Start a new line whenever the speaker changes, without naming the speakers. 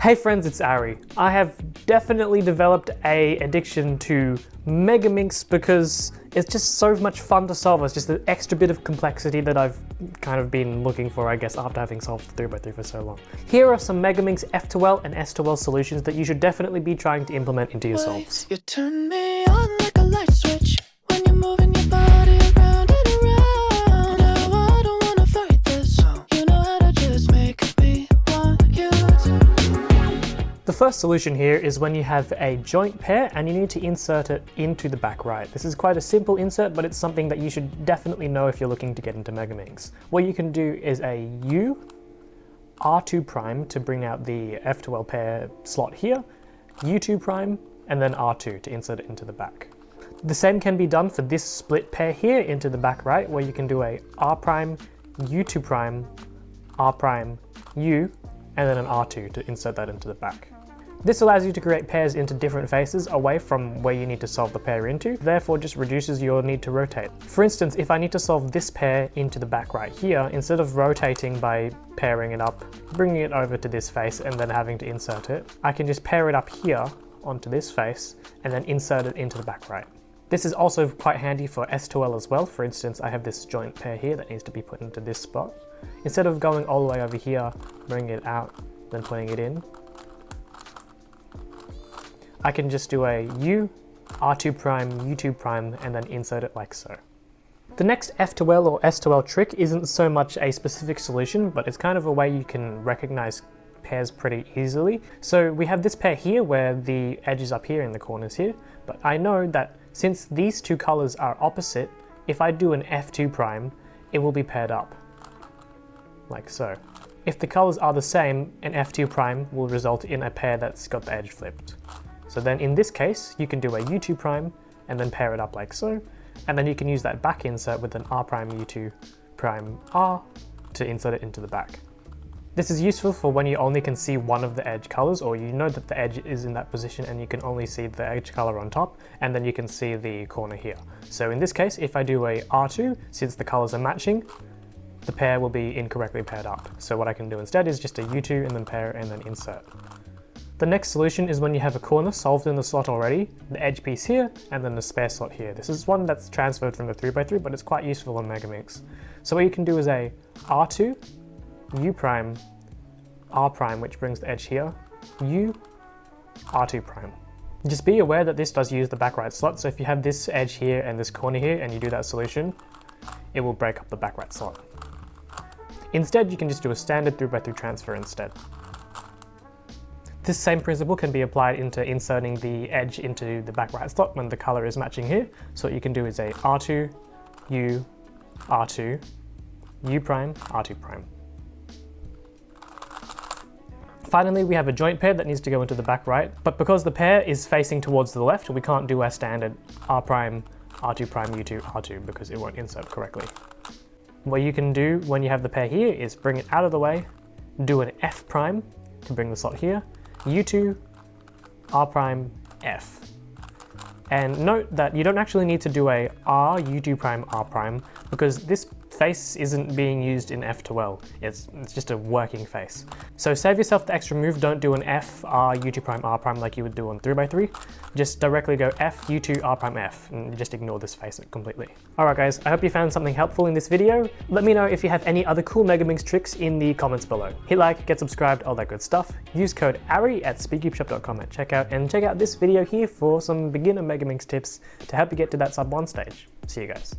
Hey friends, it's Ari. I have definitely developed an addiction to Megaminx because it's just so much fun to solve. It's just an extra bit of complexity that I've kind of been looking for, I guess, after having solved 3x3 for so long. Here are some Megaminx F2L and S2L solutions that you should definitely be trying to implement into your solves.
You turn me on like a light switch when you're moving your body around and around. Now I don't wanna fight this. You know how to just make me want you to.
The first solution here is when you have a joint pair and you need to insert it into the back right. This is quite a simple insert, but it's something that you should definitely know if you're looking to get into Megaminx. What you can do is a U, R2 prime to bring out the F2L pair slot here, U2 prime, and then R2 to insert it into the back. The same can be done for this split pair here into the back right, where you can do a R prime, U2 prime, R prime, U, and then an R2 to insert that into the back. This allows you to create pairs into different faces away from where you need to solve the pair into, therefore just reduces your need to rotate. For instance, if I need to solve this pair into the back right here, instead of rotating by pairing it up, bringing it over to this face and then having to insert it, I can just pair it up here onto this face and then insert it into the back right. This is also quite handy for S2L as well. For instance, I have this joint pair here that needs to be put into this spot. Instead of going all the way over here, bringing it out, then putting it in, I can just do a U, R2 prime, U2 prime, and then insert it like so. The next F2L or S2L trick isn't so much a specific solution, but it's kind of a way you can recognize pairs pretty easily. So we have this pair here where the edge is up here and the corners here, but I know that since these two colors are opposite, if I do an F2 prime, it will be paired up, like so. If the colors are the same, an F2 prime will result in a pair that's got the edge flipped. So then in this case, you can do a U2 prime and then pair it up like so, and then you can use that back insert with an R prime U2 prime R to insert it into the back. This is useful for when you only can see one of the edge colors, or you know that the edge is in that position and you can only see the edge color on top, and then you can see the corner here. So in this case, if I do a R2, since the colors are matching, the pair will be incorrectly paired up. So what I can do instead is just a U2 and then pair and then insert. The next solution is when you have a corner solved in the slot already, the edge piece here, and then the spare slot here. This is one that's transferred from the 3x3, but it's quite useful on Megaminx. So what you can do is a R2, U prime, R prime, which brings the edge here, U, R2 prime. Just be aware that this does use the back right slot, so if you have this edge here and this corner here and you do that solution, it will break up the back right slot. Instead, you can just do a standard 3x3 transfer instead. This same principle can be applied into inserting the edge into the back right slot when the color is matching here. So what you can do is a R2, U, R2, U prime, R2 prime. Finally, we have a joint pair that needs to go into the back right, but because the pair is facing towards the left, we can't do our standard R prime, R2 prime, U2, R2 because it won't insert correctly. What you can do when you have the pair here is bring it out of the way, do an F prime to bring the slot here, U2, R prime, F. And note that you don't actually need to do a R, U2 prime, R prime, because this face isn't being used in F2L. It's just a working face. So save yourself the extra move, don't do an F, R, U2 prime, R prime like you would do on 3x3. Just directly go F, U2, R prime, F, and just ignore this face completely. Alright guys, I hope you found something helpful in this video. Let me know if you have any other cool Megaminx tricks in the comments below. Hit like, get subscribed, all that good stuff. Use code ARI at speedcubeshop.com at checkout, and check out this video here for some beginner Megaminx tips to help you get to that sub 1 stage. See you guys.